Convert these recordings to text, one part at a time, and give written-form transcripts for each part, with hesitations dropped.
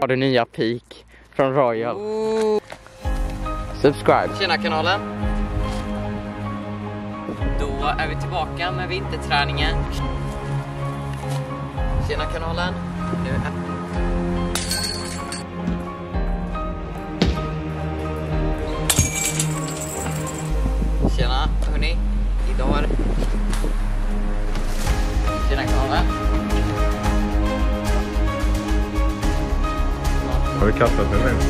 har du nya peak från Royal. Subscribe. Tjena kanalen. Då är vi tillbaka med vinterträningen. Tjena kanalen. Nu är... Tjena hörni. Idag är det... Tjena kanalen. Har du kastat dig längst?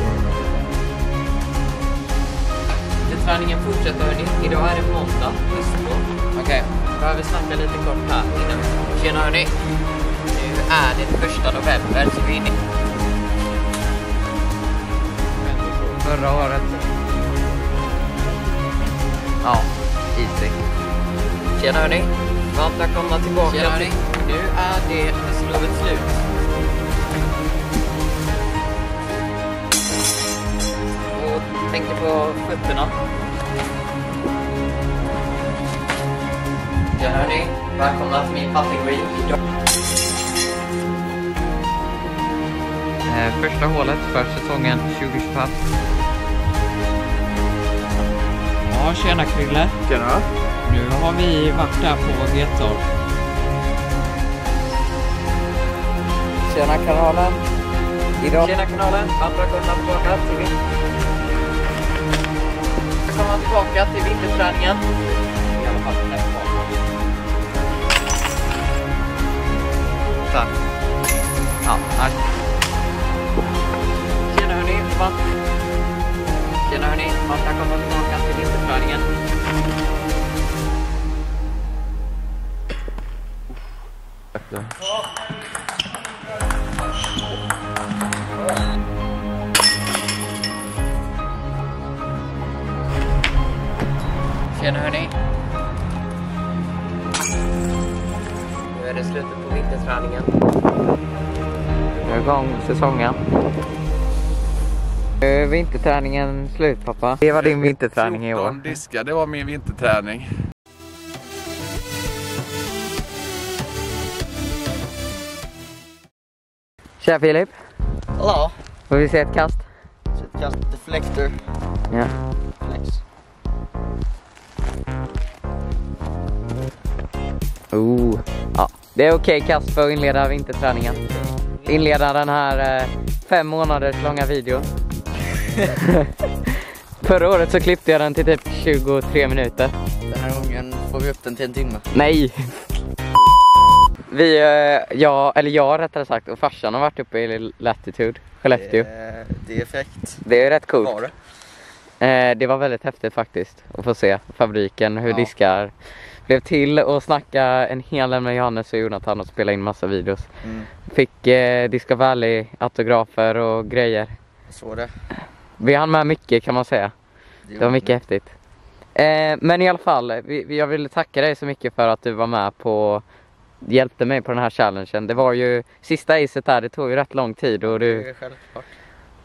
Träningen fortsätter hörni. Idag är det måndag. Okej, behöver snacka lite kort här innan. Tjena hörni. Nu är det 1 november så vi är inne. Förra året. Ja, easy. Tjena hörni. Varmt välkomna tillbaka. Tjena hörni. Nu är det slovet slut. Och tänkte på fötterna. Tjena hörni. Välkomna till min Putting idag. Första hålet för säsongen 2025. Ja, tjena Krille. Tjena. Nu har vi varit där på Getorp. Tjena kanalen. Idag... Tjena kanalen. Välkomna tillbaka till Välkomna tillbaka till vinterträningen. I alla fall nästa gång. Så. Ja, här. Tjena hörni. Tjena hörni. Välkomna tillbaka till vinterträningen. Tjena hörni. Nu är det slutet på vinterträningen. Nu är igång säsongen. Nu är vinterträningen slut pappa. Det var din vinterträning i år. 14 diskar, det var min vinterträning. Tja Filip. Hallå. Får vi se ett kast? Så kast deflector. Ja. Flex. Ja. Det är okej kast för att inleda vinterträningen. Inleda den här 5 månaders långa videon. Förra året så klippte jag den till typ 23 minuter. Den här gången får vi upp den till en timme. Nej! Jag rättare sagt, och farsan har varit uppe i Latitude, Skellefteå. Det är fräckt. Det är rätt coolt. Var det? Det var väldigt häftigt faktiskt att få se fabriken, hur diskar blev till och snacka en hel del med Johannes och Jonathan och spela in massa videos. Fick Disco Valley autografer och grejer. Så det. Vi hann med mycket kan man säga. Det var mycket häftigt. Men i alla fall, jag vill tacka dig så mycket för att du var med på, hjälpte mig på den här challengen. Det var ju sista acet där, det tog ju rätt lång tid och Det är självklart.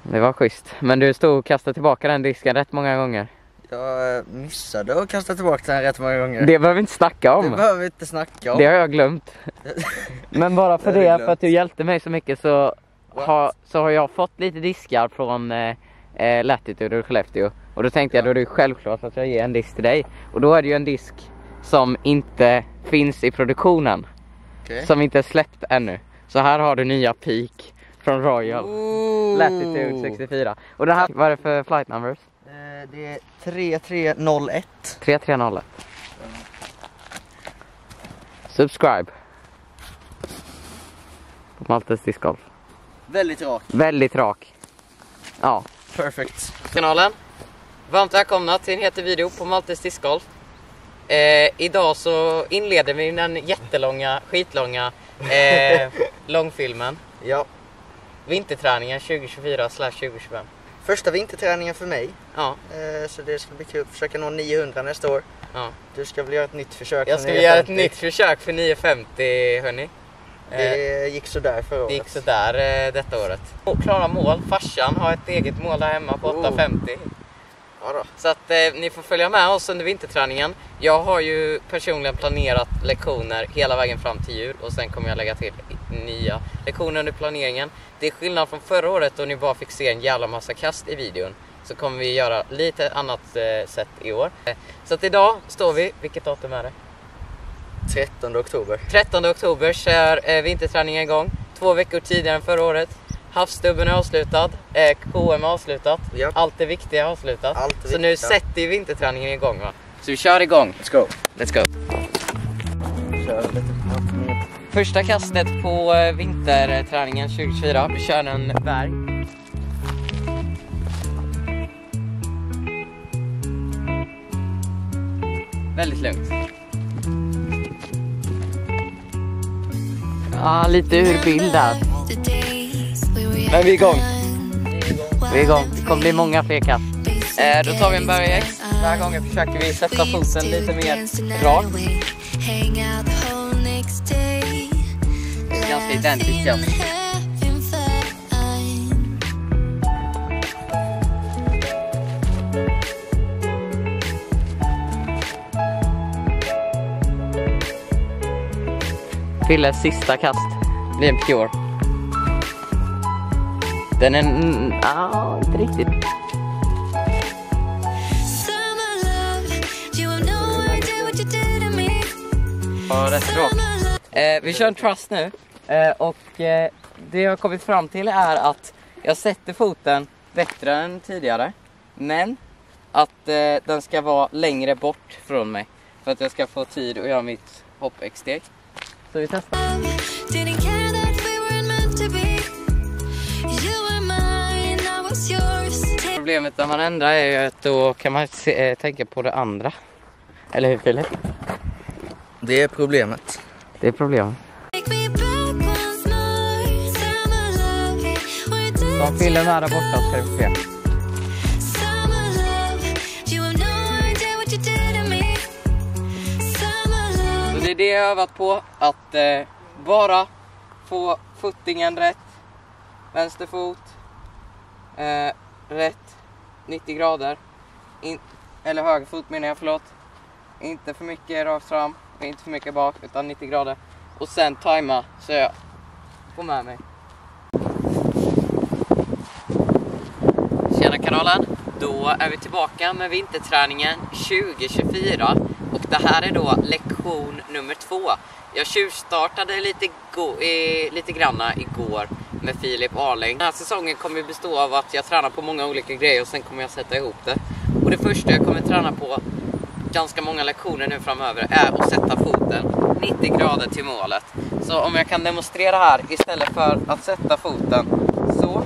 det var schysst. Men du stod och kastade tillbaka den disken rätt många gånger. Jag missade att kasta tillbaka den rätt många gånger. Det behöver vi inte snacka om. Det behöver vi inte snacka om. Det har jag glömt. Men bara för det, för att du hjälpte mig så mycket så har jag fått lite diskar från Latitude och Skellefteå. Och då tänkte jag, då är det självklart att jag ger en disk till dig. Och då är det ju en disk som inte finns i produktionen. Okay. Som inte är släppt ännu. Så här har du nya peak från Royal. Latitude 64. Och det här, vad är det för flight numbers? Det är 3301. 3301. Subscribe. På Maltes discgolf. Väldigt rak. Väldigt rak. Ja. Perfect. Kanalen. Varmt välkomna till en heter video på Maltes discgolf. Idag så inleder vi den jättelånga, skitlånga långfilmen. Ja. Vinterträningen 2024/2025. Första vinterträningen för mig. Ja. Så det ska bli kul att försöka nå 900 nästa år. Ja. Du ska väl göra ett nytt försök. Jag ska göra ett nytt försök för 950 hörni. Det gick så där förra året. Det gick så där detta året. Klara mål. Farsan har ett eget mål där hemma på 850. Ja då. Så att ni får följa med oss under vinterträningen. Jag har ju personligen planerat lektioner hela vägen fram till jul och sen kommer jag lägga till nya lektioner under planeringen. Det är skillnad från förra året då ni bara fick se en jävla massa kast i videon. Så kommer vi göra lite annat sätt i år. Så att idag står vi, vilket datum är det? 13 oktober. 13 oktober kör vinterträningen igång. 2 veckor tidigare än förra året. Havsstubben är avslutad. KM är avslutat. Yep. Allt det viktiga är avslutat. Allt det så nu viktiga. sätter vinterträningen igång, va? Så vi kör igång. Let's go. Let's go. Första kastet på vinterträningen 2024. Vi kör en berg. Väldigt lugnt. Ja, lite ur bild där. Men vi är igång. Vi är igång. Det kommer bli många fler kast. Då tar vi en berg-X. Den här gången försöker vi sätta foten lite mer rakt. Ganska identiskt kast. Filles sista kast blir en pure. Den är inte riktigt. Ja, rätt bra. Vi kör en trust nu. Och det jag har kommit fram till är att jag sätter foten bättre än tidigare. Men att den ska vara längre bort från mig. För att jag ska få tid att göra mitt hopp-X-steg. Så vi testar. Problemet när man ändrar är ju att då kan man tänka på det andra. Eller hur, Filip? Det är problemet. Det är problemet. Så filmen är där borta ska vi se. Så det är det jag har övat på. Att bara få footingen rätt. Vänster fot. Rätt. 90 grader. Eller höger fot menar jag, förlåt. Inte för mycket rakt fram. Och inte för mycket bak. Utan 90 grader. Och sen tajma så jag får med mig. Tjena kanalen. Då är vi tillbaka med vinterträningen 2024. Och det här är då lektion nummer 2. Jag tjuvstartade lite granna igår med Filip Arling. Den här säsongen kommer bestå av att jag tränar på många olika grejer och sen kommer jag sätta ihop det. Och det första jag kommer träna på ganska många lektioner nu framöver är att sätta foten 90 grader till målet. Så om jag kan demonstrera här istället för att sätta foten så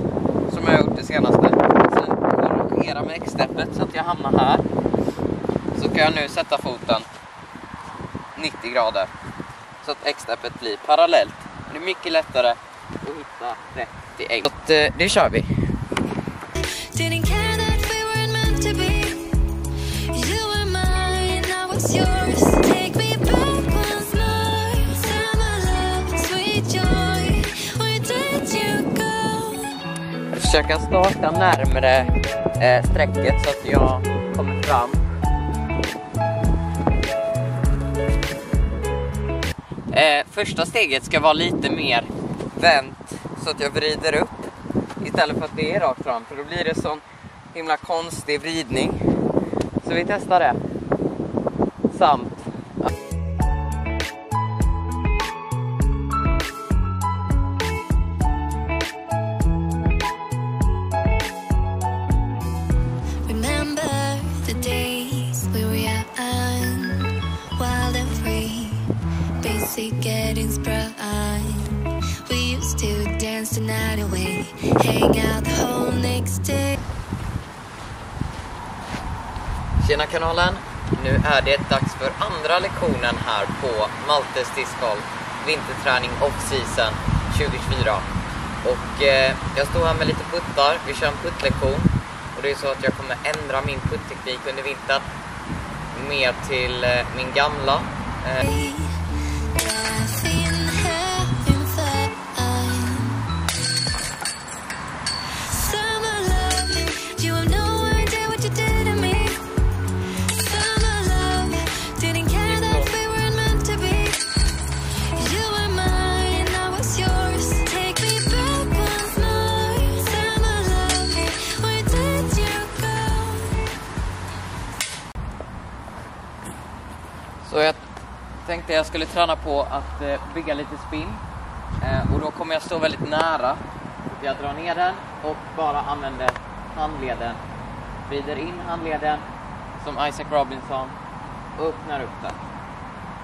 som jag har gjort det senaste. Sen korrigera med X-steppet så att jag hamnar här. Så kan jag nu sätta foten 90 grader. Så att X-steppet blir parallellt. Det är mycket lättare att hitta rätt i ägg. Så att, det kör vi. Jag försöker starta närmare strecket så att jag kommer fram. Första steget ska vara lite mer vänt så att jag vrider upp istället för att det är rakt fram, för då blir det sån himla konstig vridning. Så vi testar det. Samt getting sprung. We used to dance the night away, hang out the whole next day. Tjena kanalen, nu är det dags för andra lektionen här på Maltes discgolf vinterträning off-season 2024. Och jag står här med lite puttar, vi kör en puttlektion. Och det är så att jag kommer ändra min puttteknik under vintern mer till min gamla. Yours. tänkte jag skulle träna på att bygga lite spinn. Och då kommer jag stå väldigt nära. Jag drar ner den och bara använder handleden. Vrider in handleden som Isaac Robinson och öppnar upp den.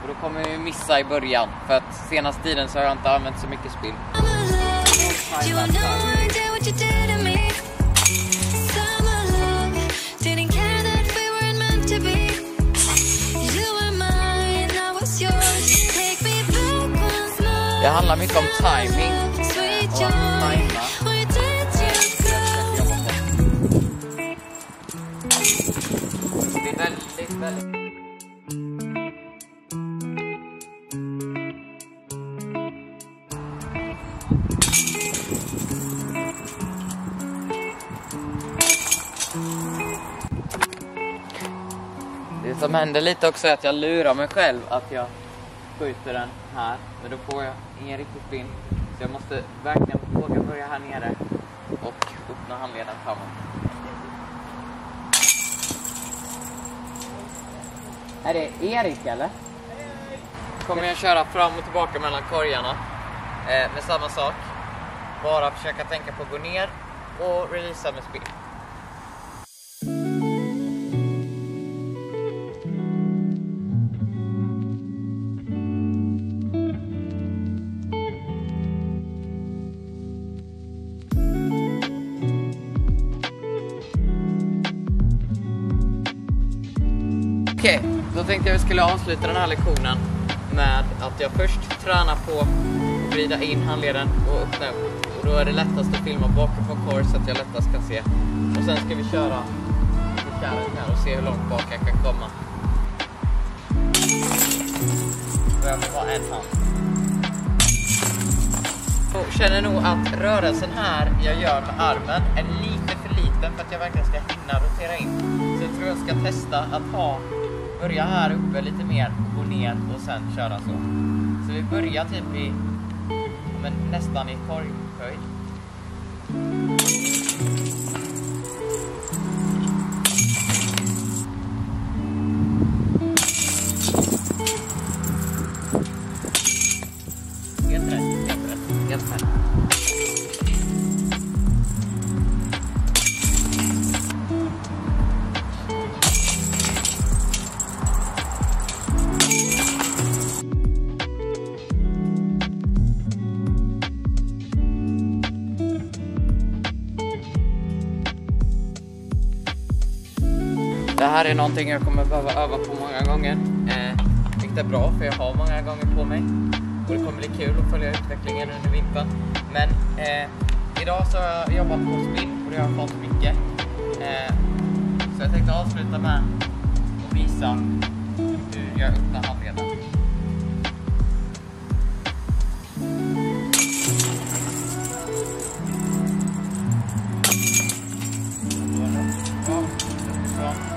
Och då kommer vi missa i början. För att senaste tiden så har jag inte använt så mycket spinn. You will know one day what you did to me. Summer love, didn't care that we weren't meant to be. You were mine, I was yours. Take me back once more. Det handlar mycket om timing. Sweet Och joy, att tajma. where did you go? Det är väldigt... Det som händer lite också är att jag lurar mig själv att jag skjuter den här. Men då får jag ingen riktig spinn. Så jag måste verkligen våga börja här nere och öppna handleden framåt. Är det Erik eller? Kommer jag köra fram och tillbaka mellan korgarna med samma sak. Bara försöka tänka på att gå ner och releasa med spinn. Okej, då tänkte jag att vi skulle avsluta den här lektionen med att jag först tränar på att vrida in handleden och öppna upp. Och då är det lättast att filma bakifrån korg så att jag lättast kan se. Och sen ska vi köra lite här och se hur långt bak jag kan komma. Då jag vill ha en hand. Och känner nog att rörelsen här jag gör med armen är lite för liten för att jag verkligen ska hinna rotera in. Så jag tror jag ska testa att börja här uppe lite mer, gå ner och sen köra så. Så vi börjar typ i nästan i korghöjd. Helt rätt. Det här är någonting jag kommer behöva öva på många gånger. Vilket är bra för jag har många gånger på mig. Och det kommer bli kul att följa utvecklingen under vintern. Men idag så har jag jobbat på spinn och det har jag fått mycket. Så jag tänkte avsluta med att visa hur jag öppnar handleden.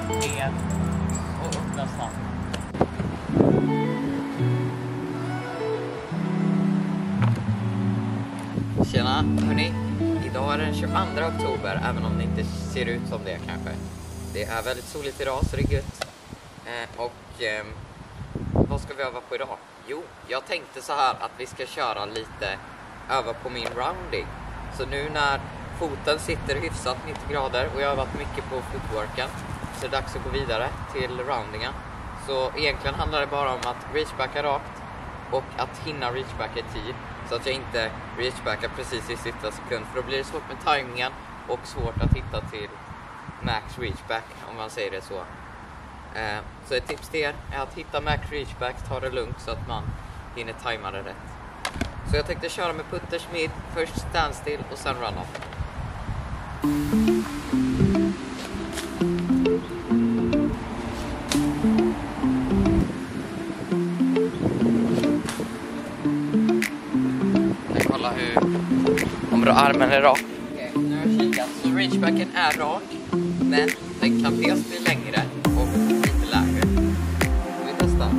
Ner och öppna snabbt. Tjena hörni, idag är den 22 oktober även om det inte ser ut som det kanske. Det är väldigt soligt idag så det är gött. Vad ska vi öva på idag? Jo, jag tänkte så här att vi ska köra lite öva på min rounding. Så nu när foten sitter hyfsat 90 grader och jag har varit mycket på footworken så det är dags att gå vidare till roundingen. Så egentligen handlar det bara om att reachbacka rakt och att hinna reachbacka i tid så att jag inte reachbackar precis i sista sekund för då blir det svårt med timingen och svårt att hitta till max reachback om man säger det så. Så ett tips till er är att hitta max reachback, ta det lugnt så att man hinner tajma det rätt. Så jag tänkte köra med putters mid, först standstill och sen run-off. Jag kollar om armen är rak. Okej, nu har jag kikat. Så reachbacken är rak, men den kan dels bli längre och lite lägre. Vi testar.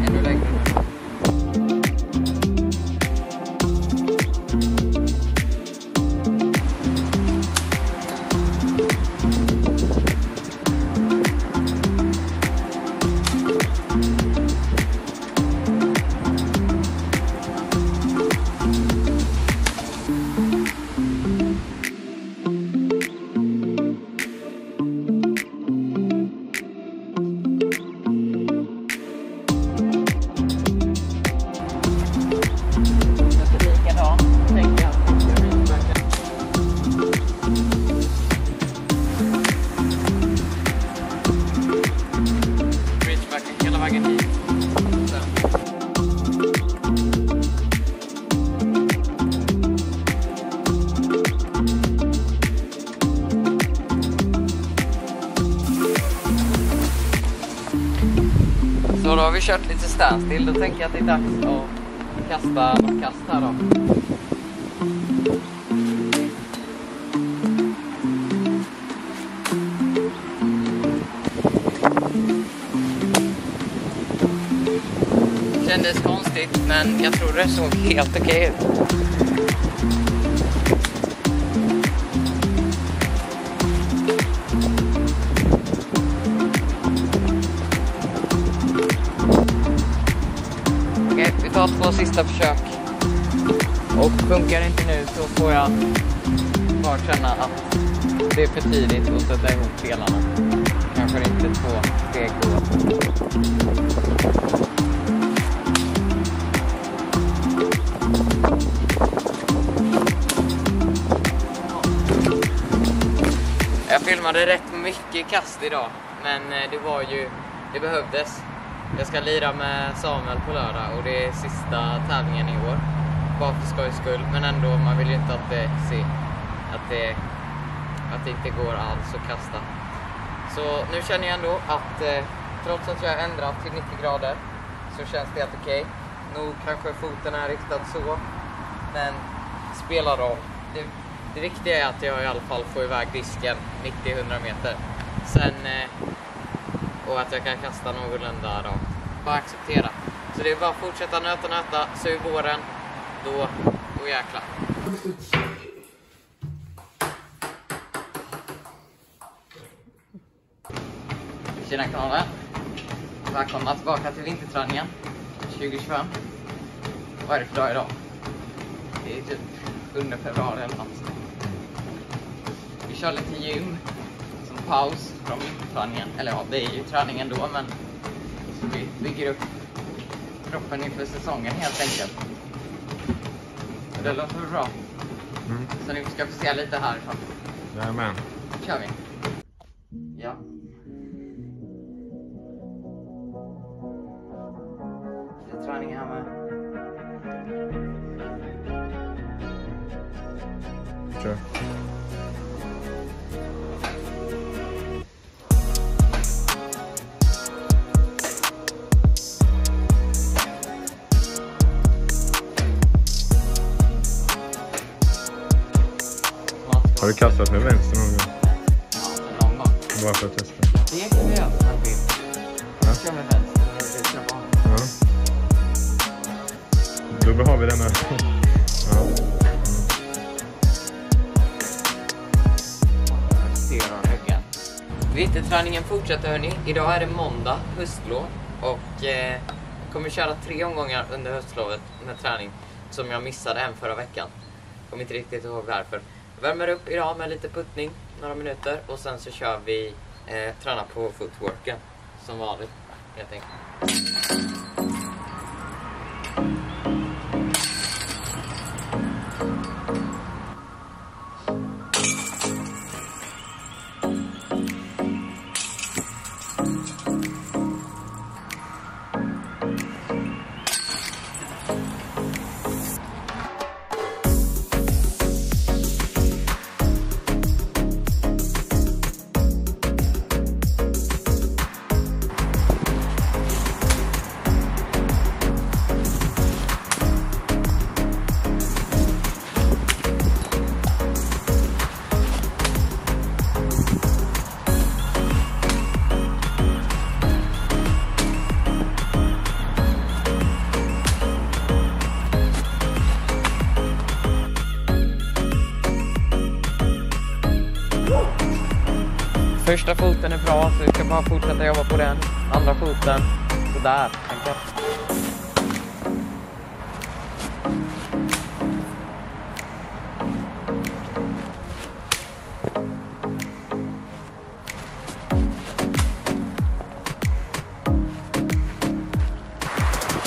Ännu längre nu. kört lite standstill, då tänker jag att det är dags att kasta något kast här då. Kändes konstigt, men jag tror det såg helt okej ut. Okej, vi tar 2 sista försök. Och funkar det inte nu så får jag bara känna att det är för tidigt att sätta ihop delarna. Kanske inte 2 steg då. Jag filmade rätt mycket kast idag, men det behövdes. Jag ska lira med Samuel på lördag och det är sista tävlingen i år. Bara för skojs skull, men ändå, man vill ju inte att det inte går alls att kasta. Så nu känner jag ändå att trots att jag har ändrat till 90 grader så känns det helt okej. Nog kanske foten är riktad så, men spelar roll. Det viktiga är att jag i alla fall får iväg disken 90-100 meter. Sen, och att jag kan kasta någorlunda då. Bara acceptera. Så det är bara att fortsätta nöta. Så i våren, då jäklar. Tjena kanalen. Välkomna tillbaka till vinterträningen 2025. Vad är det för dag idag? Det är typ 7 februari eller något. Vi kör lite gym som paus från vinterträningen. Eller ja, det är ju träningen då, men så vi bygger upp kroppen inför säsongen helt enkelt. Det låter bra. Så nu ska vi få se lite härifrån. Jajamän. Kör vi. Ja. Det är träning här med. Kör. Har du kastat med vänster någon gång? Ja, någon gång. Bara för att testa. Det kan vi göra om man vill. Jag kör med vänster och det kör bara. Ja. Då har vi denna. Ja. Vinterträningen fortsätter hörni. Idag är det måndag, höstlov. Och kommer köra 3 omgångar under höstlovet med träning som jag missade en förra veckan. Kommer inte riktigt ihåg varför. Värmer upp idag med lite puttning, några minuter. Och sen så kör vi träna på footworken som vanligt helt enkelt. Första foten är bra, så vi ska bara fortsätta jobba på den. Andra foten, sådär.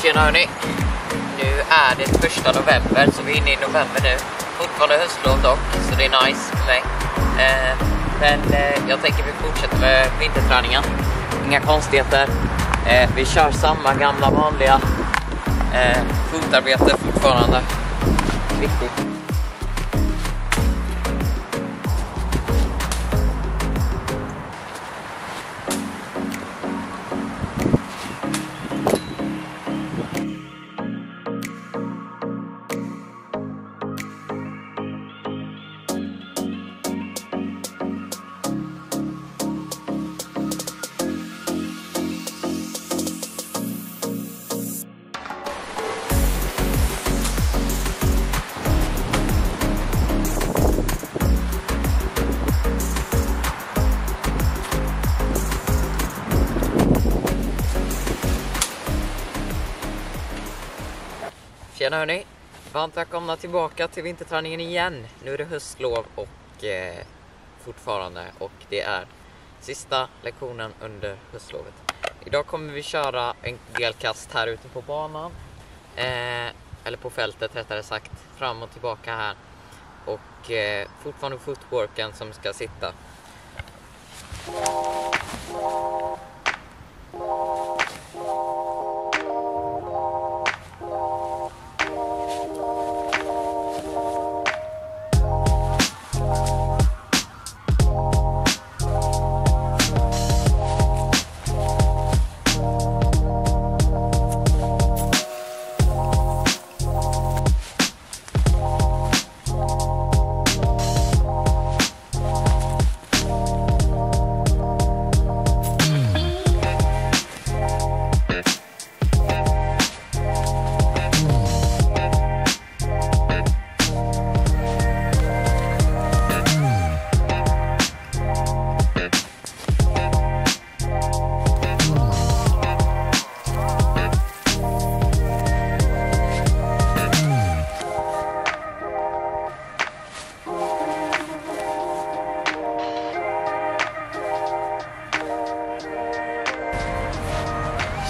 Tjena hörni. Nu är det 1 november, så vi är inne i november nu. Fortfarande höstlov dock, så det är nice för mig. Men jag tänker vi fortsätter med vinterträningen. Inga konstigheter. Vi kör samma gamla vanliga fotarbete fortfarande. Viktigt. Tjena hörni, varmt välkomna tillbaka till vinterträningen igen. Nu är det höstlov och fortfarande, och det är sista lektionen under höstlovet. Idag kommer vi köra en del kast här ute på banan, eller på fältet rättare sagt, fram och tillbaka här. Och fortfarande footworken som ska sitta.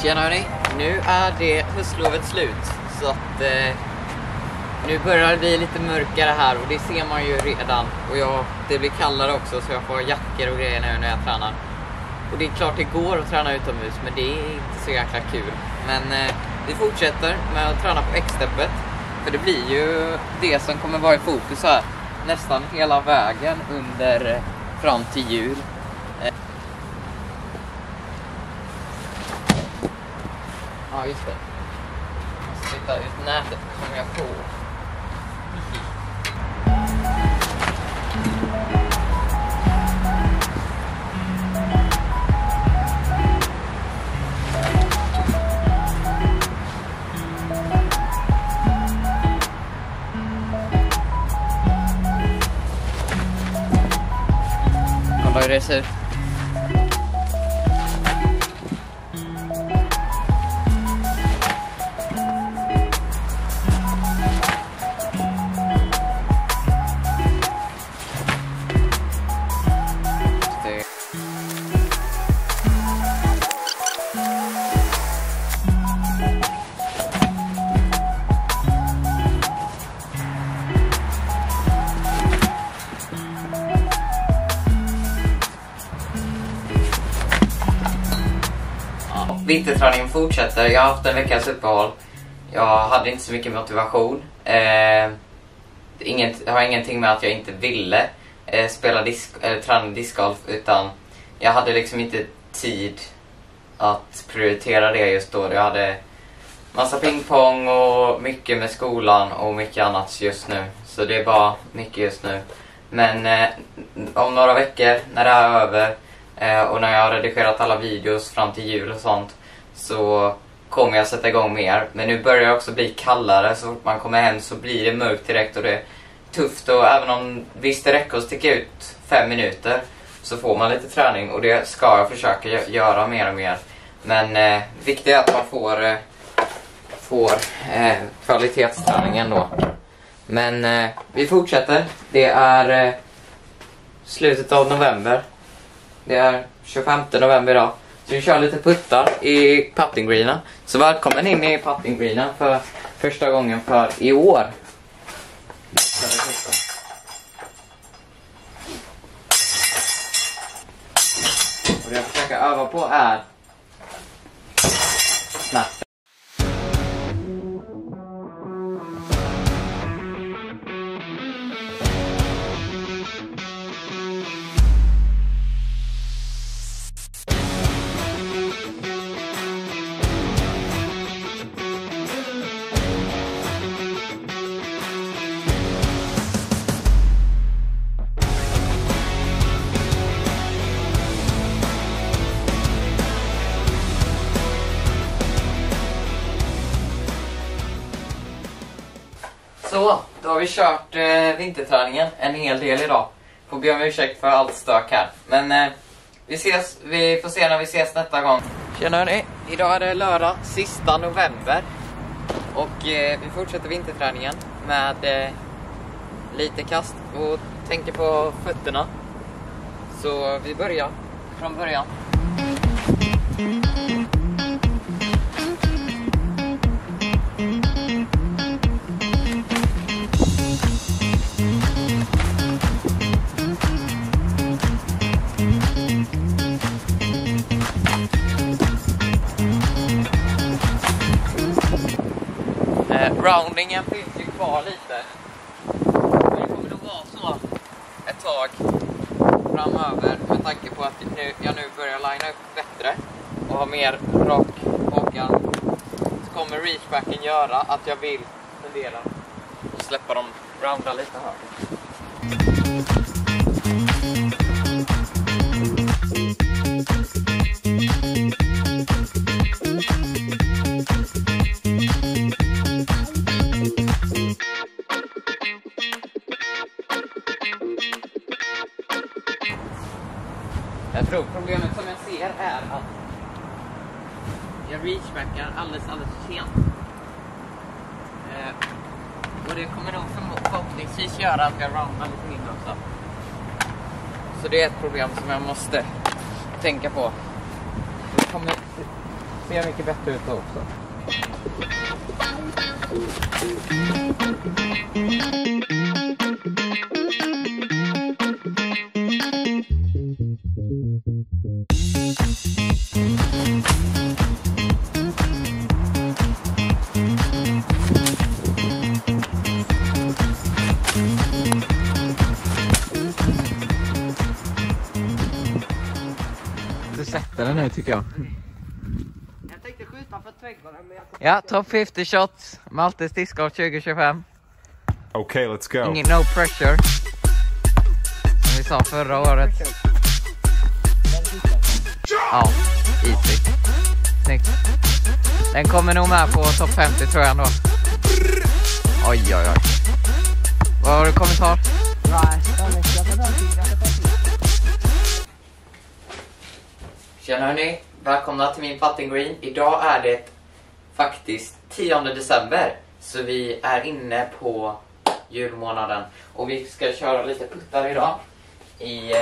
Tjena hörni, nu är det höstlovet slut, så att nu börjar det bli lite mörkare här, och det ser man ju redan. Och det blir kallare också, så jag får jackor och grejer nu när jag tränar. Och det är klart det går att träna utomhus, men det är inte så jäkla kul. Men vi fortsätter med att träna på X-steppet, för det blir ju det som kommer vara i fokus här nästan hela vägen under fram till jul. Ja, just det. Jag måste flytta ut nätet som jag får. Kolla hur det ser ut. Vinterträningen fortsätter. Jag har haft en veckas uppehåll. Jag hade inte så mycket motivation. Har ingenting med att jag inte ville träna discgolf, utan jag hade liksom inte tid att prioritera det just då. Jag hade massa pingpong och mycket med skolan och mycket annat just nu. Så det är bara mycket just nu. Men om några veckor när det är över, och när jag har redigerat alla videos fram till jul och sånt, så kommer jag sätta igång mer. Men nu börjar det också bli kallare, så fort man kommer hem så blir det mörkt direkt och det är tufft. Och även om visst det räcker att sticka ut 5 minuter, så får man lite träning, och det ska jag försöka göra mer och mer. Men viktigt är att man får kvalitetsträning ändå. Men vi fortsätter. Det är slutet av november. Det är 25 november idag. Så vi kör lite puttar i puttinggreenerna. Så välkommen in i puttinggreenerna för första gången för i år. Och det jag försöker öva på är snabbt. Så, då har vi kört vinterträningen en hel del idag. Får be om ursäkt för allt stök här. Men vi får se när vi ses nästa gång. Tjena hörni, idag är det lördag, sista november. Och vi fortsätter vinterträningen med lite kast och tänker på fötterna. Så vi börjar från början. Roundingen finns ju kvar lite. Men det kommer nog vara så ett tag framöver med tanke på att jag nu börjar linea upp bättre och ha mer rak åka. Så kommer reachbacken göra att jag vill fundera och släppa dem rounda lite här. Jag tror problemet som jag ser är att jag reachbackar alldeles för sent. Och det kommer nog förhoppningsvis göra att jag roundar lite mindre också. Så det är ett problem som jag måste tänka på. Det kommer se mycket bättre ut då också. Du sätter den nu tycker jag. Jag tänkte skjuta för trädgården men Ja, top 50 shots. Maltes discgolf 2025. Okay, let's go. Ingen no pressure. Som vi sa förra året. Ja, easy. Snyggt. Den kommer nog med på top 50 tror jag ändå. Oj, oj, oj. Vad har du kommentar? Tjena hörni, välkomna till min putting green. Idag är det faktiskt 10 december. Så vi är inne på julmånaden. Och vi ska köra lite puttar idag i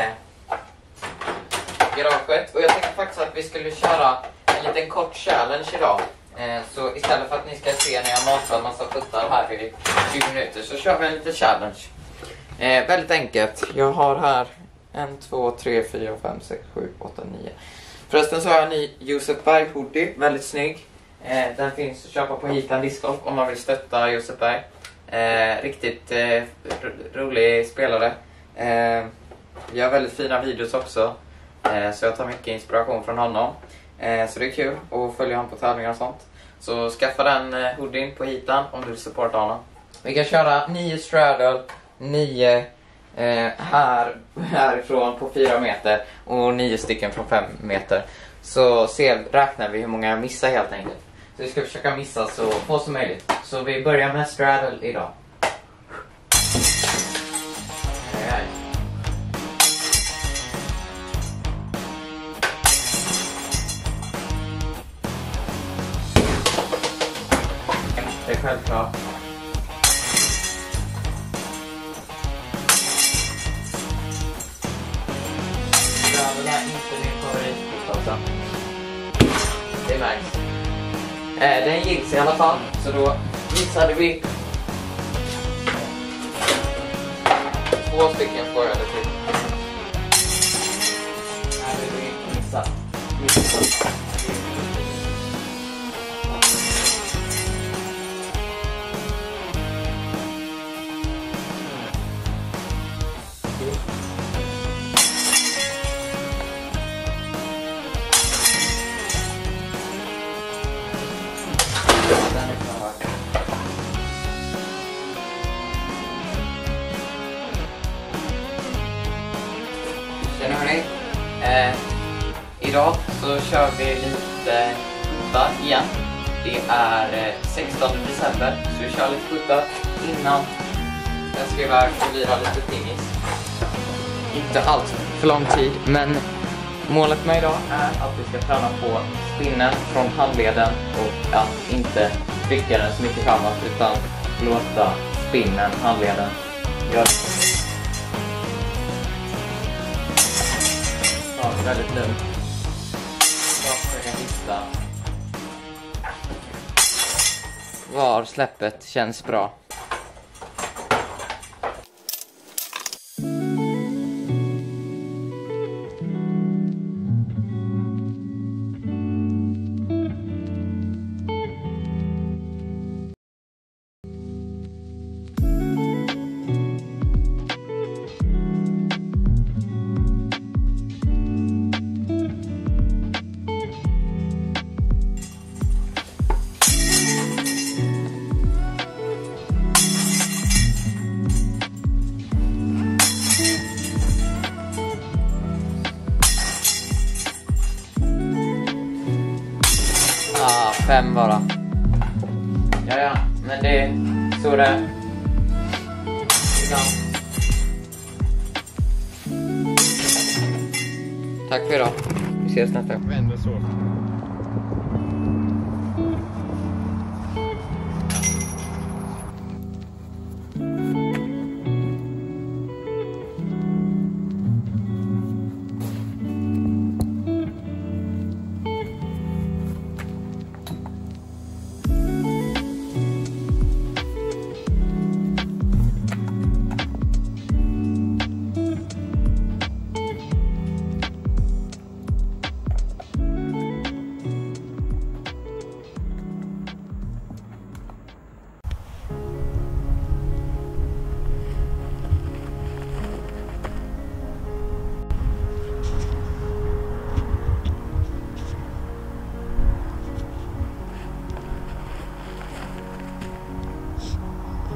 garaget. Och jag tänkte faktiskt att vi skulle köra en liten kort challenge idag. Så istället för att ni ska se när jag matar en massa puttar här i 20 minuter så kör vi en liten challenge. Väldigt enkelt. Jag har här 1, 2, 3, 4, 5, 6, 7, 8, 9. Förresten så har jag en ny Josef Berg hoodie, väldigt snygg. Den finns att köpa på Heatland Discgolf om man vill stötta Josef Berg. Riktigt rolig spelare. Vi har väldigt fina videos också. Så jag tar mycket inspiration från honom. Så det är kul att följa honom på tävlingar och sånt. Så skaffa den hoodien på Heatland om du vill supporta honom. Vi kan köra 9 straddle, 9 härifrån på 4 meter och 9 stycken från 5 meter. Så räknar vi hur många jag missar helt enkelt. Så vi ska försöka missa så få som möjligt. Så vi börjar med straddle idag. Det är självklart. Det är inte min favoritsport alltså. Det märks. Den gills i alla fall. Så då missade vi 2 stycken får jag det till. Nej, det vill inte missa. Tjena hörni. Idag så kör vi lite puttar igen. Det är 16 december så vi kör lite puttar innan jag ska iväg och lira lite pingis. Inte allt för lång tid men Målet med idag är att vi ska träna på spinnen från handleden och att inte trycka den så mycket framåt utan låta spinnen, handleden, göra det väldigt lugnt. Jag försöker hitta var släppet känns bra. Ah, 5 bara. Ja, men det är så det är. Tack för idag. Vi ses nästa gång. Vänder så.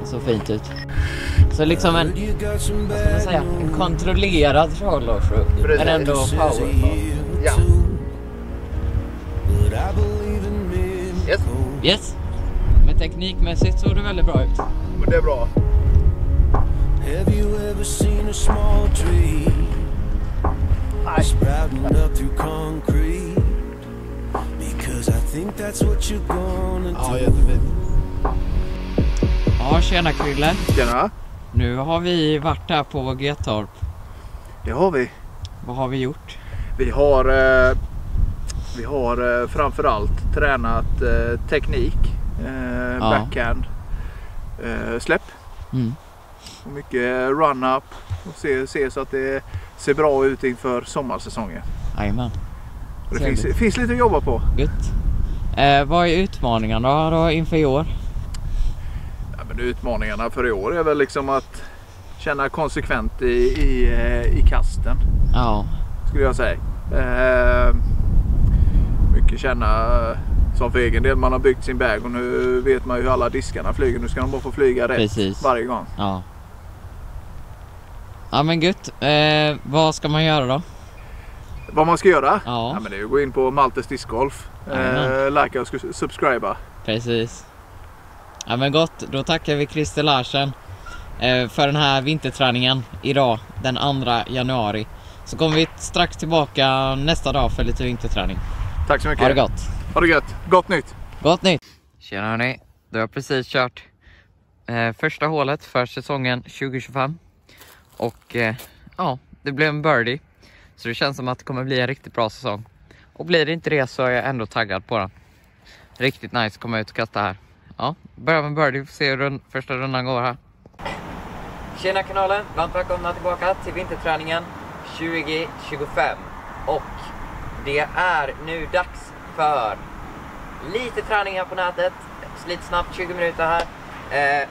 Så fint ut. Så liksom en, vad ska man säga, en kontrollerad roll-off, men ändå powerful. Ja. Yes. Yes. Men teknikmässigt såg det väldigt bra ut. Men det är bra. Have you ever seen a small tree sprouting up through concrete? Because I think that's what you're gonna do. Ja, jättefint. Ja, tjena Krille. Tjena. Nu har vi varit där på Gettorp. Det har vi. Vad har vi gjort? Vi har framförallt tränat teknik, backhand, släpp. Och mycket run-up och se så att det ser bra ut inför sommarsäsongen. Jajamän. Och det finns lite att jobba på. Gött. Vad är utmaningarna då inför i år? Ja, men utmaningarna för i år är väl liksom att känna konsekvent i kasten. Ja. Skulle jag säga. Mycket känna som för egen del. Man har byggt sin bag och nu vet man ju hur alla diskarna flyger. Nu ska de bara få flyga rätt. Precis. Varje gång. Ja. Ja men gött. Vad ska man göra då? Vad man ska göra? Ja. Men det är att gå in på Maltes discgolf. Likea och subscriba. Precis. Ja men gott. Då tackar vi Christer Larsen för den här vinterträningen idag den 2 januari. Så kommer vi strax tillbaka nästa dag för lite vinterträning. Tack så mycket. Ha det gott. Ha det gött. Gott nytt. Gott nytt. Tjena hörni, du har precis kört första hålet för säsongen 2025. Och ja, det blev en birdie. Så det känns som att det kommer bli en riktigt bra säsong. Och blir det inte det så är jag ändå taggad på den. Riktigt nice att komma ut och kasta här. Ja, börjar med birdie, får se hur första rundan går här. Tjena kanalen, varmt välkomna tillbaka till vinterträningen 2025. Och det är nu dags för lite träning här på nätet. Lite snabbt, 20 minuter här.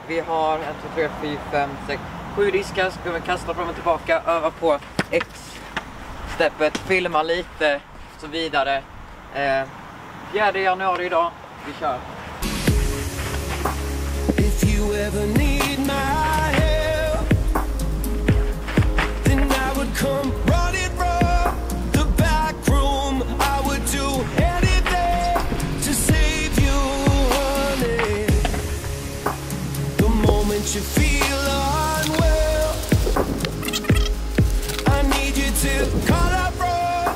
Vi har 1, 2, 3, 4, 5, 6, 7 diskar. Så kommer vi kasta fram och tillbaka, öva på X-steppet, filma lite så vidare. 4 januari idag, vi kör. If you ever need my help, then I would come running from the back room. I would do anything to save you, honey. The moment you feel unwell, I need you to call up from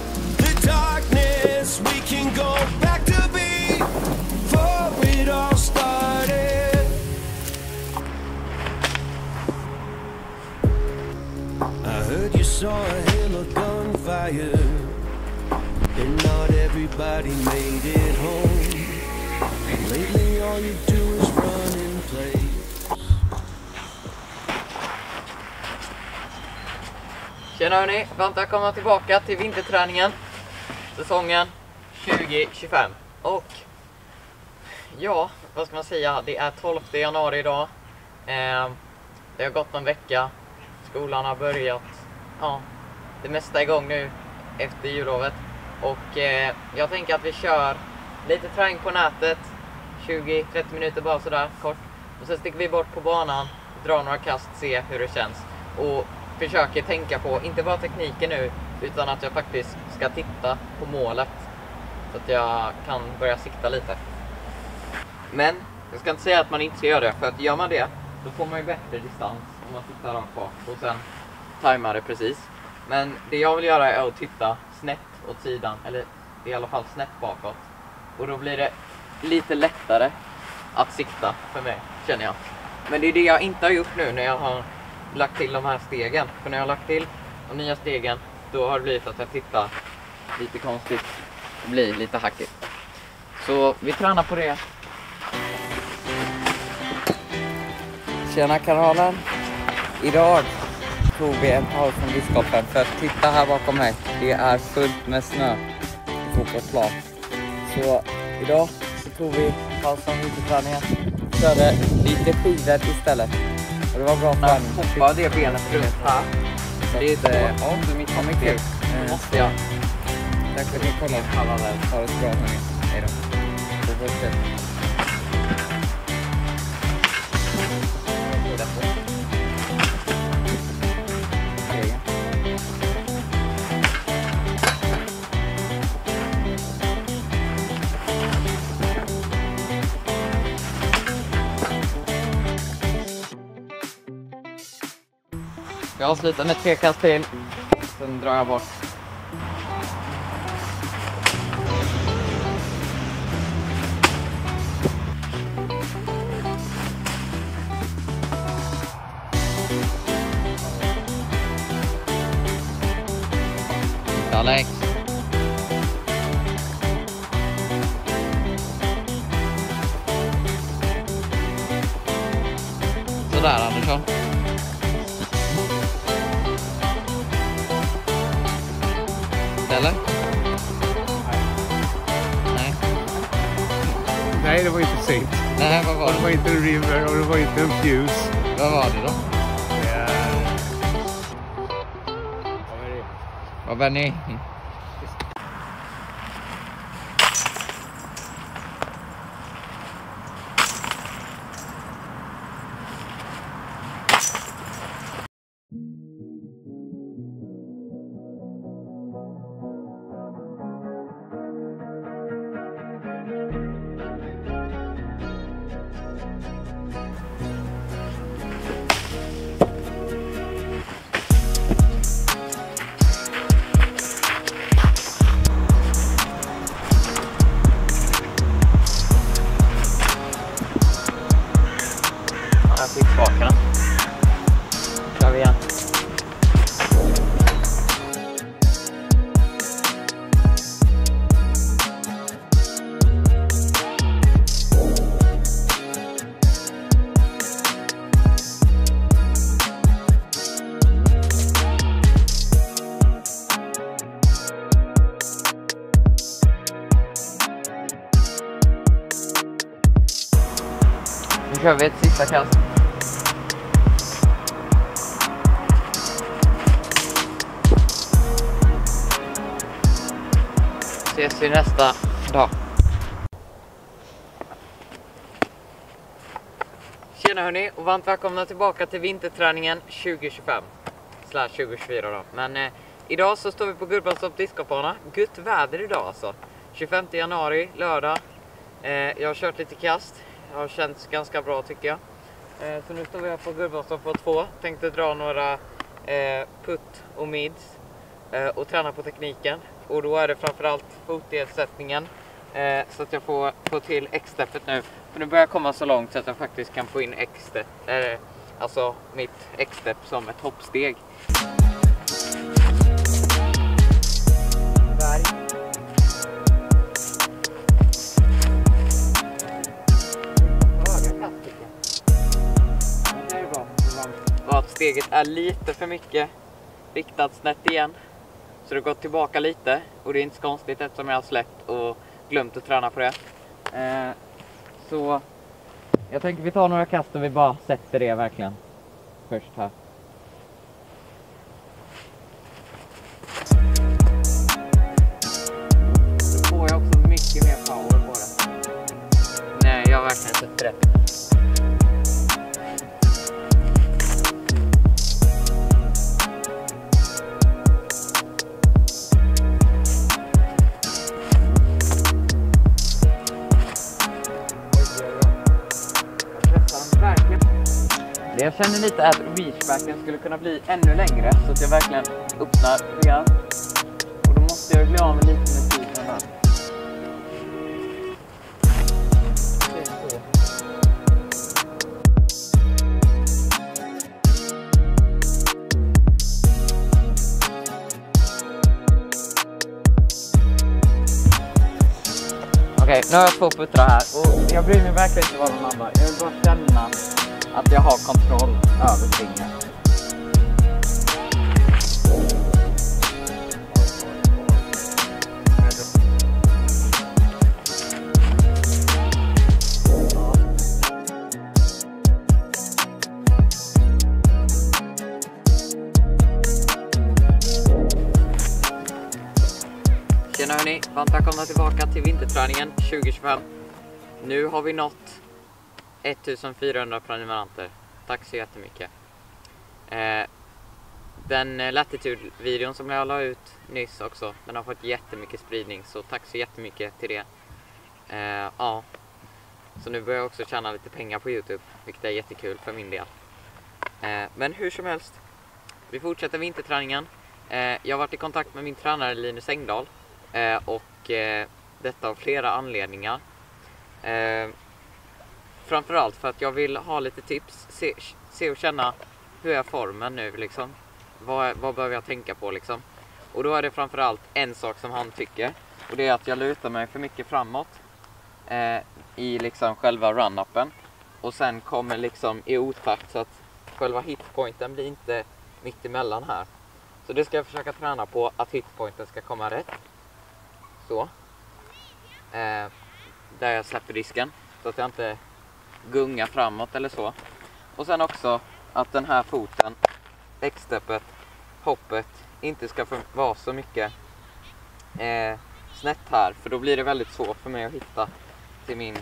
saw a hail of gunfire, and not everybody made it home. Lately all you do is run and play. Tjena hörni, varmt välkomna tillbaka till vinterträningen. Säsongen 2025. Och ja, vad ska man säga? Det är 12 januari idag. Det har gått någon vecka. Skolan har börjat. Ja, det mesta är igång nu efter jullovet. Och jag tänker att vi kör lite träning på nätet. 20-30 minuter bara sådär kort. Och sen sticker vi bort på banan, drar några kast, se hur det känns. Och försöker tänka på, inte bara tekniken nu, utan att jag faktiskt ska titta på målet. Så att jag kan börja sikta lite. Men jag ska inte säga att man inte ska göra det, för att gör man det, då får man ju bättre distans om man tittar rakt bak och sen tajmar det precis. Men det jag vill göra är att titta snett åt sidan, eller i alla fall snett bakåt. Och då blir det lite lättare att sikta för mig, känner jag. Men det är det jag inte har gjort nu när jag har lagt till de här stegen. För när jag har lagt till de nya stegen, då har det blivit att jag tittar lite konstigt. Det blir lite hackigt. Så vi tränar på det. Tjena kanalen. Idag tog vi en paus från discgolfen för att titta här bakom mig. Det är fullt med snö på fotbollsplan. Så idag så tog vi paus från vinterträningen. Körde lite skidor istället. Och det var bra träning. Hoppa det benet runt här. Det är inte... Ja, du missar mycket. Måste jag. Tack för att ni kollade. Ha det så bra hörni. Hej då. Jag avslutar med 3 kast till. Sen drar jag bort. Alex. Sådär Andersson. Eller? Nej. Nej, det var inte Saint. Nej, vad var Det det? var inte en River och det var inte en Fuse. Vad var det då? Vad var ni? Jag fick spakarna. Kör vi igen. Nu kör vi ett sista kast. Ses vi nästa dag. Tjena hörni och varmt välkomna tillbaka till vinterträningen 2025/2024 då. Men idag så står vi på Gullbrandstorp discgolfbana. Gött väder idag alltså. 25 januari, lördag. Jag har kört lite kast. Det har känts ganska bra tycker jag. Så nu står vi här på Gullbrandstorp på 2. Tänkte dra några putt och mids. Och träna på tekniken. Och då är det framförallt fotledssättningen. Så att jag får till X-steppet nu. För nu börjar jag komma så långt så att jag faktiskt kan få in X-step, alltså mitt X-step som ett hoppsteg. att steget är lite för mycket riktat snett igen. Så det har gått tillbaka lite. Och det är inte så konstigt eftersom jag har släppt och glömt att träna på det. Så jag tänker vi tar några kast och vi bara sätter det verkligen först här. Då får jag också mycket mer power på det. Nej, jag har verkligen sett rätt. Jag känner lite att reachbacken skulle kunna bli ännu längre så att jag verkligen öppnar rejält. Och då måste jag bli av med lite med tiden här. Okej, nu har jag 2 puttrar här och jag bryr mig verkligen inte vad de landar. Jag vill bara känna att jag har kontroll över svingen. Tjena hörni, varmt välkomna tillbaka till vinterträningen 2025. Nu har vi nått 1400 prenumeranter. Tack så jättemycket. Den Latitude-videon som jag la ut nyss också, den har fått jättemycket spridning. Så tack så jättemycket till det. Ja. Så nu börjar jag också tjäna lite pengar på YouTube, vilket är jättekul för min del. Men hur som helst, vi fortsätter vinterträningen. Jag har varit i kontakt med min tränare Linus Engdahl. Och detta av flera anledningar. Framförallt för att jag vill ha lite tips, se och känna hur är formen nu liksom. Vad behöver jag tänka på liksom. Och då är det framförallt en sak som han tycker. Och det är att jag lutar mig för mycket framåt i liksom själva run-upen. Och sen kommer liksom i otakt så att själva hitpointen blir inte mitt emellan här. Så det ska jag försöka träna på, att hitpointen ska komma rätt. Så. Där jag släpper disken. Så att jag inte gunga framåt eller så. Och sen också att den här foten, X-steppet, hoppet, inte ska vara så mycket snett här. För då blir det väldigt svårt för mig att hitta till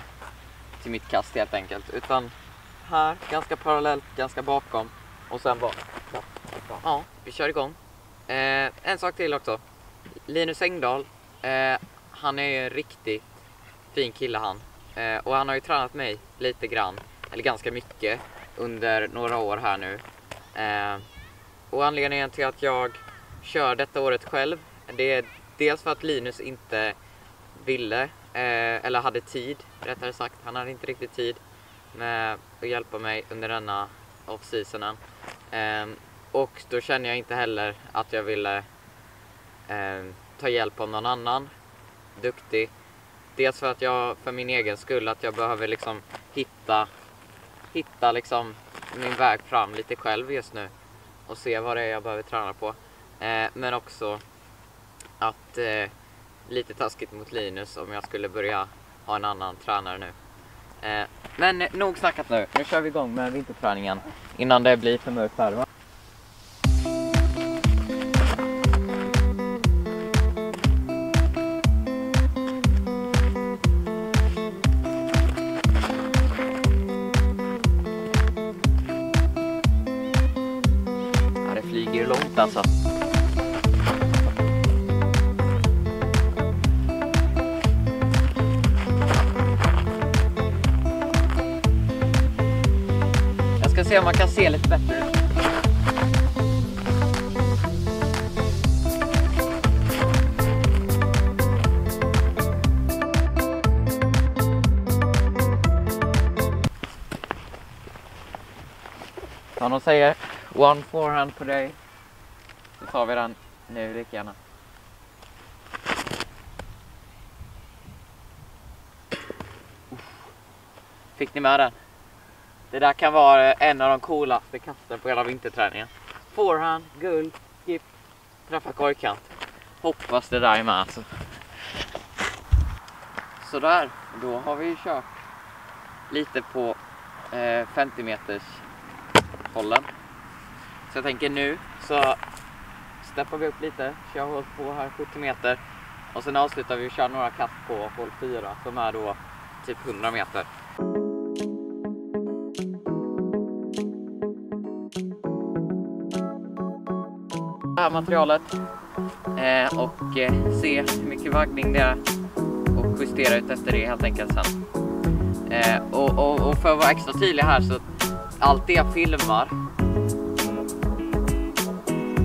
mitt kast helt enkelt. Utan här, ganska parallellt, ganska bakom. Och sen bara, ja, vi kör igång. En sak till också. Linus Engdahl, han är ju en riktigt fin kille han. Och han har ju tränat mig lite grann, eller ganska mycket, under några år här nu. Och anledningen till att jag kör detta året själv, det är dels för att Linus inte ville, eller hade tid, rättare sagt. Han hade inte riktigt tid med att hjälpa mig under denna off-seasonen. Och då känner jag inte heller att jag ville ta hjälp av någon annan duktig. Dels för att jag, för min egen skull, att jag behöver liksom hitta liksom min väg fram lite själv just nu. Och se vad det är jag behöver träna på. Men också att lite taskigt mot Linus om jag skulle börja ha en annan tränare nu. Men nog snackat nu. Nu kör vi igång med vinterträningen innan det blir för mörkt här, va? Flyger långt alltså. Jag ska se om man kan se lite bättre. Som de säger, one forehand per day. Så tar vi den nu lika gärna. Fick ni med den? Det där kan vara en av de coolaste kasten på hela vinterträningen. Forehand, guld, skip, träffa korgkant. Hoppas det där är med alltså. Så där, då har vi kört lite på 50 meters hållen. Så jag tänker nu så steppar vi upp lite, kör håll 2 här 70 meter. Och sen avslutar vi och kör några kast på håll 4 som är då typ 100 meter. Det här materialet och se hur mycket vaggning det är och justera ut efter det helt enkelt sen. Och för att vara extra tydlig här så allt det jag filmar,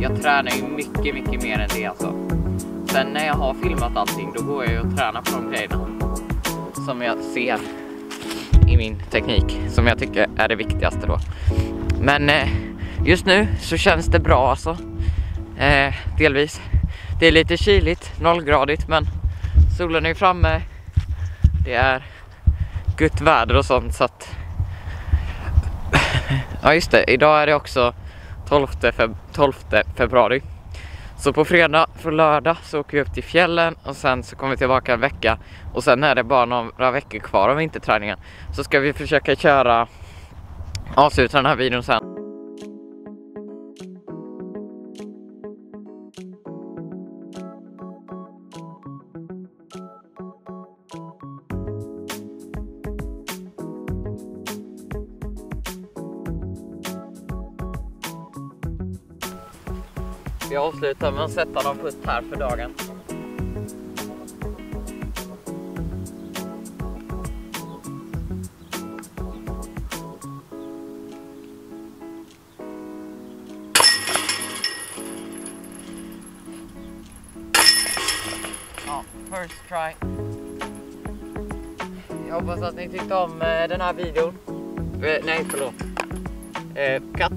jag tränar ju mycket mer än det alltså. Sen när jag har filmat allting då går jag ju och tränar på de grejerna som jag ser i min teknik, som jag tycker är det viktigaste då. Men just nu så känns det bra alltså. Delvis. Det är lite kyligt, 0-gradigt, men solen är framme. Det är gott väder och sånt så att... Ja just det, idag är det också 12 februari. Så på fredag för lördag så åker vi upp till fjällen och sen så kommer vi tillbaka en vecka. Och sen är det bara några veckor kvar av vinterträningen. Så ska vi försöka avsluta den här videon sen. Vi avslutar med att sätta någon putt här för dagen. Ja, first try. Jag hoppas att ni tyckte om den här videon. Nej, förlåt. Katt.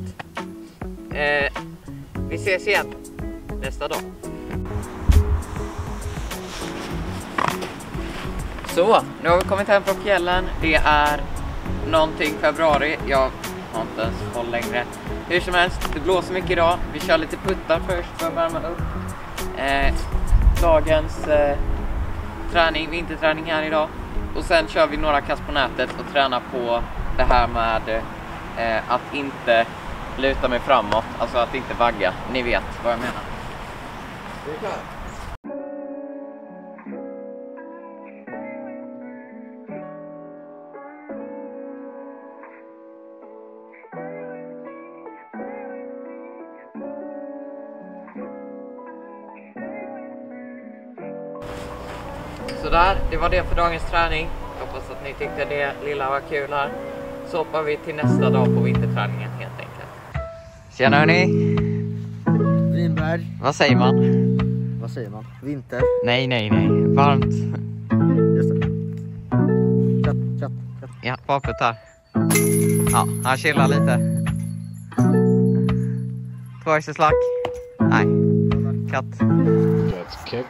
Vi ses igen nästa dag. Så, nu har vi kommit hem från fjällen. Det är någonting februari. Jag har inte ens koll längre. Hur som helst, det blåser mycket idag. Vi kör lite puttar först för att värma upp. Dagens vinterträning här idag. Och sen kör vi några kast på nätet och tränar på det här med att inte luta mig framåt, alltså att inte vagga. Ni vet vad jag menar. Det är klart. Så där, det var det för dagens träning. Jag hoppas att ni tyckte det lilla var kul här. Så hoppar vi till nästa dag på vinterträningen helt enkelt. Tjena hörni! Vinberg. Vad säger man? Vad säger man? Vinter. Nej. Varmt. Just det. Katt. Ja, papet här. Ja, han chillar lite. 2 extra slack. Nej. Katt. That's kick.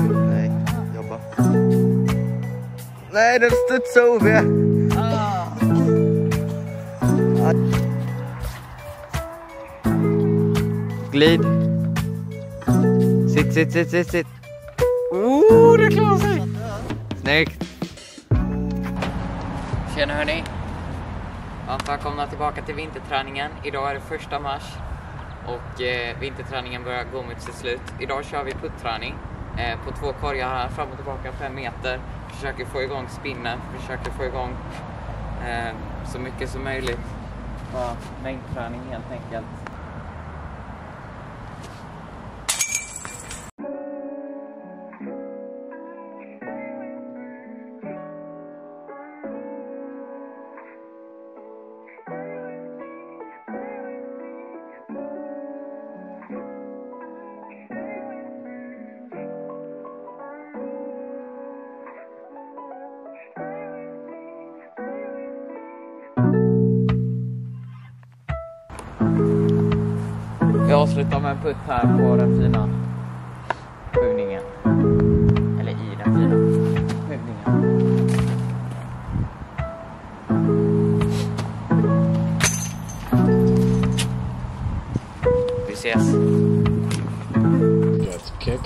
Nej, jobba. Nej, den studsar OV. Glid. Sitt. Det klarar sig. Snyggt. Tjena hörni. Varmt välkomna tillbaka till vinterträningen. Idag är det 1 mars. Och vinterträningen börjar gå mot sitt slut. Idag kör vi putträning. På 2 korgar här, fram och tillbaka 5 meter. Försöker få igång spinnen. Försöker få igång så mycket som möjligt. Bara mängdträning helt enkelt. Vi avslutar med en putt här på den fina huggningen. Eller i den fina huggningen. ses. Get kick.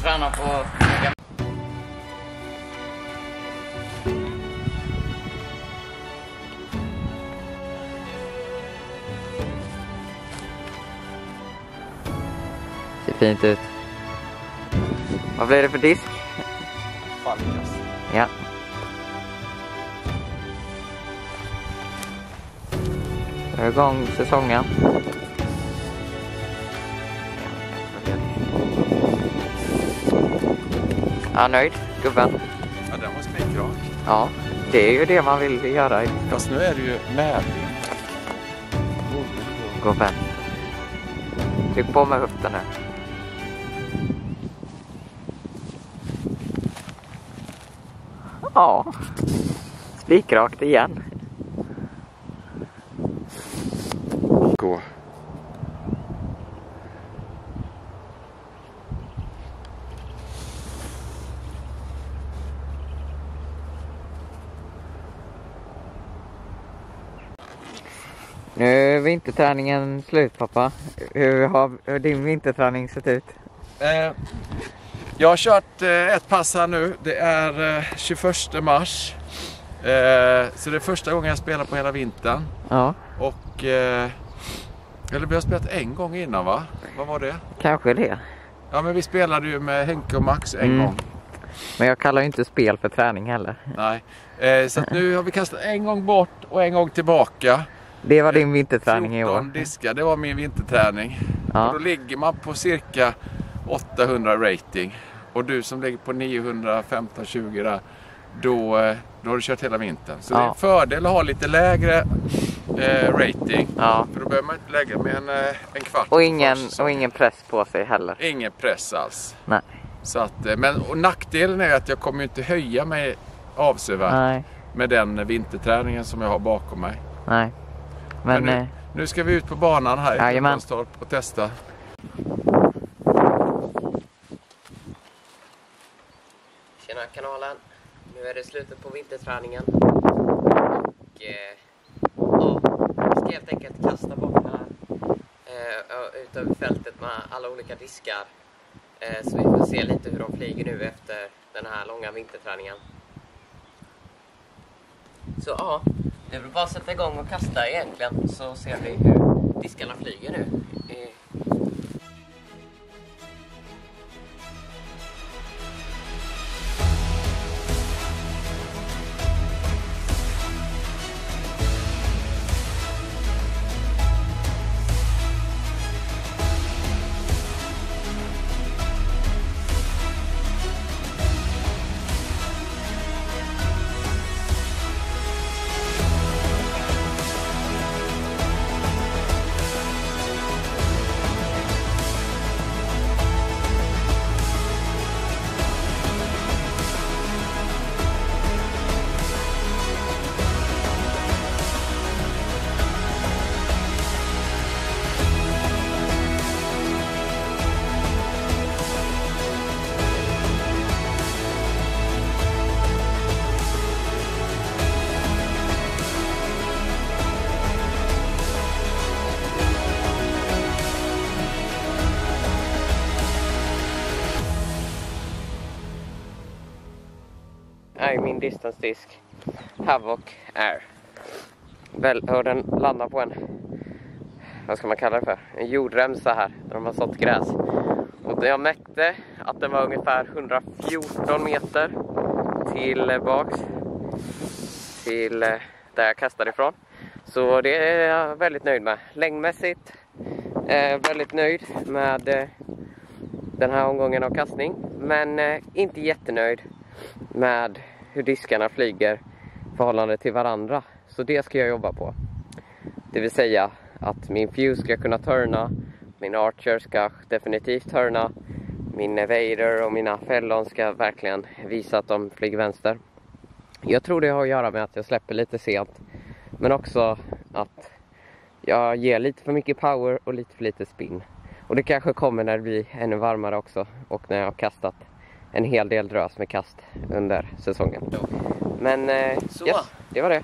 Träna på... Ser fint ut. Vad blir det för disk? Falkas. Ja. Dra igång säsongen. Ja, nöjd, gubben. Ja, den var spikrak. Ja, det är ju det man vill göra. Fast nu är det ju medvind. Gubben. Tryck på med höften nu. Ja. Spikrakt igen. Gå. Nu är vinterträningen slut, pappa. Hur har din vinterträning sett ut? Jag har kört ett pass här nu. Det är 21 mars. Så det är första gången jag spelar på hela vintern. Ja. Och... eller vi har spelat en gång innan, va? Vad var det? Kanske det. Ja, men vi spelade ju med Henke och Max en gång. Men jag kallar ju inte spel för träning heller. Nej. Så att nu har vi kastat en gång bort och en gång tillbaka. Det var din vinterträning i år. 14 diskar, det var min vinterträning. Ja. Och då ligger man på cirka 800 rating. Och du som ligger på 915-20 där, då har du kört hela vintern. Så det är en fördel att ha lite lägre rating. Ja. För då behöver man inte lägga mer än en kvart. Och ingen press på sig heller. Ingen press alls. Nej. Så att, och nackdelen är att jag kommer inte höja mig avsevärt med den vinterträningen som jag har bakom mig. Nej. Men nu ska vi ut på banan här i Staffanstorp och testa. Tjena kanalen. Nu är det slutet på vinterträningen. Och vi ska helt enkelt kasta bort den här ut över fältet med alla olika diskar. Så vi får se lite hur de flyger nu efter den här långa vinterträningen. Så ja, det är väl bara att sätta igång och kasta egentligen, så ser vi hur diskarna flyger nu. här är min distance disk Havoc Air. Och den landar på en, vad ska man kalla det för? En jordremsa här, där de har sått gräs. Och jag mätte att den var ungefär 114 meter tillbaks till där jag kastade ifrån. Så det är jag väldigt nöjd med. Längdmässigt väldigt nöjd med den här omgången av kastning. Men inte jättenöjd med hur diskarna flyger i förhållande till varandra. Så det ska jag jobba på. Det vill säga att min fuse ska kunna turna. Min archer ska definitivt turna. Min evader och mina fällon ska verkligen visa att de flyger vänster. Jag tror det har att göra med att jag släpper lite sent. Men också att jag ger lite för mycket power och lite för lite spin. Och det kanske kommer när det blir ännu varmare också. Och när jag har kastat en hel del drös med kast under säsongen. Men så, yes, det var det.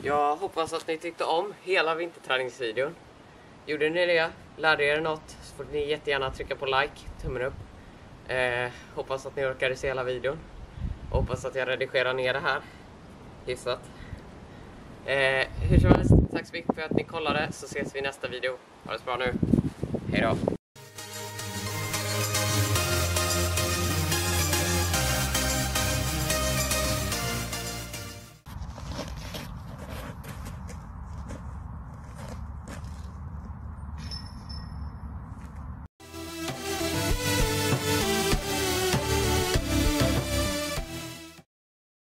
Jag hoppas att ni tyckte om hela vinterträningsvideon. Gjorde ni det? Lärde er något? Så får ni jättegärna trycka på like, tummen upp. Hoppas att ni orkade se hela videon. Hoppas att jag redigerar ner det här hyfsat. Hur som helst, tack så mycket för att ni kollade. Så ses vi i nästa video. Ha det så bra nu. Hej då.